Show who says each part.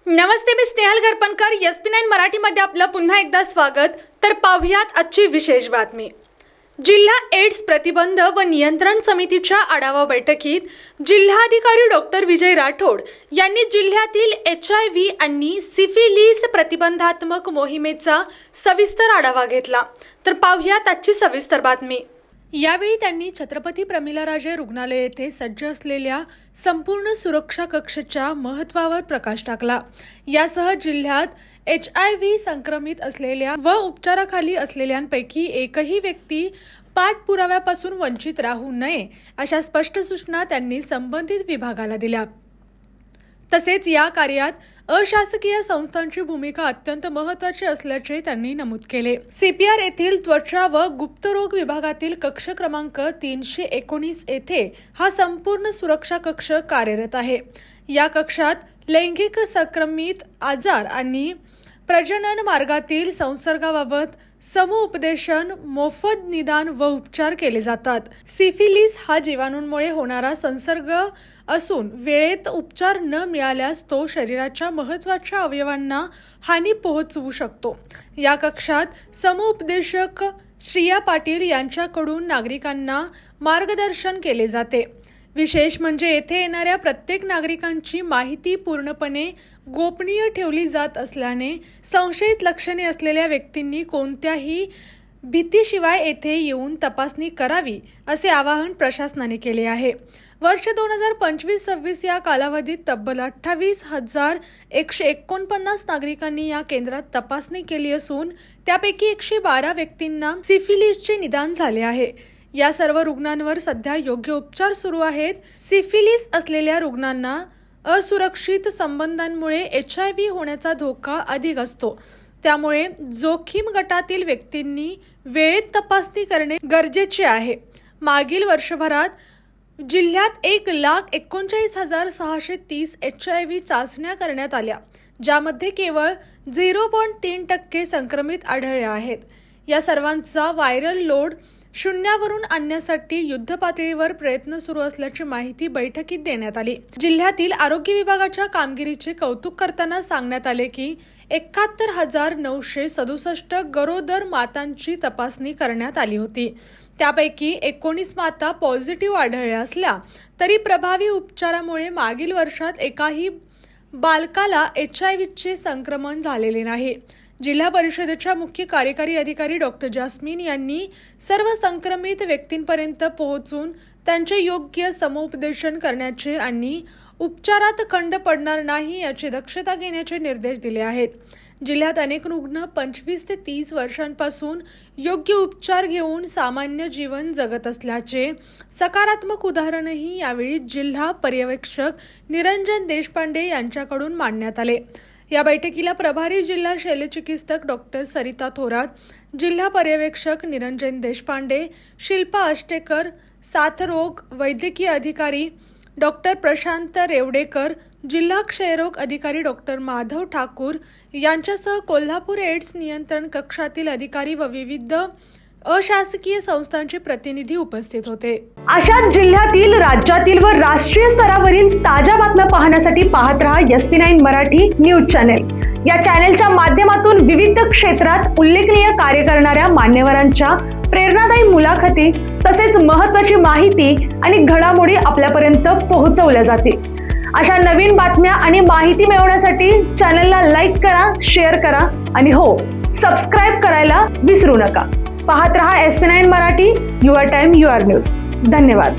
Speaker 1: नमस्ते, मी Snehal गरपणकर. SP9 मराठीमध्ये आपलं पुन्हा एकदा स्वागत. तर पाहुयात आजची विशेष बातमी. जिल्हा एड्स प्रतिबंध व नियंत्रण समितीच्या आढावा बैठकीत जिल्हाधिकारी डॉक्टर विजय राठोड यांनी जिल्ह्यातील HIV आणि सिफिलीस प्रतिबंधात्मक मोहिमेचा सविस्तर आढावा घेतला. तर पाहुयात आजची सविस्तर बातमी. यावेळी त्यांनी छत्रपती प्रमिलाराजे रुग्णालय येथे सज्ज असलेल्या संपूर्ण सुरक्षा कक्षाच्या महत्त्वावर प्रकाश टाकला. यासह जिल्ह्यात HIV संक्रमित असलेल्या व उपचाराखाली असलेल्यांपैकी एकही व्यक्ती पाठपुराव्यापासून वंचित राहू नये अशा स्पष्ट सूचना त्यांनी संबंधित विभागाला दिल्या. तसेच या कार्यात अशासकीय संस्थांची भूमिका अत्यंत महत्त्वाची असल्याचे त्यांनी नमूद केले. CPR येथील त्वचा व गुप्तरोग विभागातील कक्ष क्रमांक 319 येथे हा संपूर्ण सुरक्षा कक्ष कार्यरत आहे. या कक्षात लैंगिक संक्रमित आजार आणि प्रजनन मार्गातील संसर्गाबाबत समुपदेशन, मोफत निदान व उपचार केले जातात. सिफिलीस हा जीवाणूंमुळे होणारा संसर्ग असून वेळेत उपचार न मिळाल्यास तो शरीराच्या महत्त्वाच्या अवयवांना हानी पोहोचवू शकतो. या कक्षात समुपदेशक श्रिया पाटील यांच्याकडून नागरिकांना मार्गदर्शन केले जाते. विशेष म्हणजे येथे येणाऱ्या प्रत्येक नागरिकांची माहिती पूर्णपणे गोपनीय ठेवली जात असल्याने संशयित लक्षणे असलेल्या व्यक्तींनी कोणत्याही भीतीशिवाय येथे येऊन तपासणी करावी असे आवाहन प्रशासनाने केले आहे. वर्ष 2025-26 या कालावधीत तब्बल 28,149 नागरिकांनी या केंद्रात तपासणी केली असून त्यापैकी 112 व्यक्तींना सिफिलीसचे निदान झाले आहे. या सर्व रुग्णांवर सध्या योग्य उपचार सुरू आहेत. सिफिलीस असलेल्या रुग्णांना असुरक्षित संबंधांमुळे HIV होण्याचा धोका अधिक असतो. त्यामुळे जोखीम गटातील व्यक्तींनी वेळेत तपासणी करणे गरजेचे आहे. मागील वर्षभरात जिल्ह्यात 1,39,630 HIV चाचण्या करण्यात आल्या, ज्यामध्ये केवळ 0.3% संक्रमित आढळले आहेत. या सर्वांचा व्हायरल लोड शून्यावरून आणण्यासाठी युद्धपातळीवर प्रयत्न सुरू असल्याची माहिती बैठकीत देण्यात आली. जिल्ह्यातील आरोग्य विभागाच्या कामगिरीचे कौतुक करताना सांगण्यात आले की 71,967 गरोदर मातांची तपासणी करण्यात आली होती. त्यापैकी 19 माता पॉझिटिव्ह आढळल्या असल्या तरी प्रभावी उपचारामुळे मागील वर्षात एकाही बालकाला HIVचे संक्रमण झालेले नाही. जिल्हा परिषदेच्या मुख्य कार्यकारी अधिकारी डॉक्टर जास्मिन यांनी सर्व संक्रमित व्यक्तींपर्यंत पोहोचून त्यांचे योग्य समुपदेशन करण्याचे आणि उपचारात खंड पडणार नाही याची दक्षता घेण्याचे निर्देश दिले आहेत. जिल्ह्यात अनेक रुग्ण 25 ते 30 वर्षांपासून योग्य उपचार घेऊन सामान्य जीवन जगत असल्याचे सकारात्मक उदाहरणही यावेळी जिल्हा पर्यवेक्षक निरंजन देशपांडे यांच्याकडून मांडण्यात आले. या बैठकीला प्रभारी जिल्हा शल्यचिकित्सक डॉक्टर सरिता थोरात, जिल्हा पर्यवेक्षक निरंजन देशपांडे, शिल्पा अष्टेकर, साथरोग वैद्यकीय अधिकारी डॉक्टर प्रशांत रेवडेकर, जिल्हा क्षयरोग अधिकारी डॉक्टर माधव ठाकूर यांच्यासह कोल्हापूर एड्स नियंत्रण कक्षातील अधिकारी व विविध अशासकीय संस्थांचे प्रतिनिधी उपस्थित होते.
Speaker 2: अशाच जिल्ह्यातील, राज्यातील व राष्ट्रीय स्तरावरील ताज्या बातम्या पाहण्यासाठी पाहत रहा SP9 मराठी न्यूज चॅनेल. या चॅनेलच्या माध्यमातून विविध क्षेत्रात उल्लेखनीय कार्य करणाऱ्या मान्यवरांच्या प्रेरणादायी मुलाखती तसेच महत्त्वाची माहिती आणि घडामोडी आपल्यापर्यंत पोहोचवल्या जातील. अशा नवीन बातम्या आणि माहिती मिळवण्यासाठी चॅनेलला लाईक करा, शेअर करा आणि हो, सबस्क्राईब करायला विसरू नका. पाहत रहा SP9 Marathi, your time your news. धन्यवाद.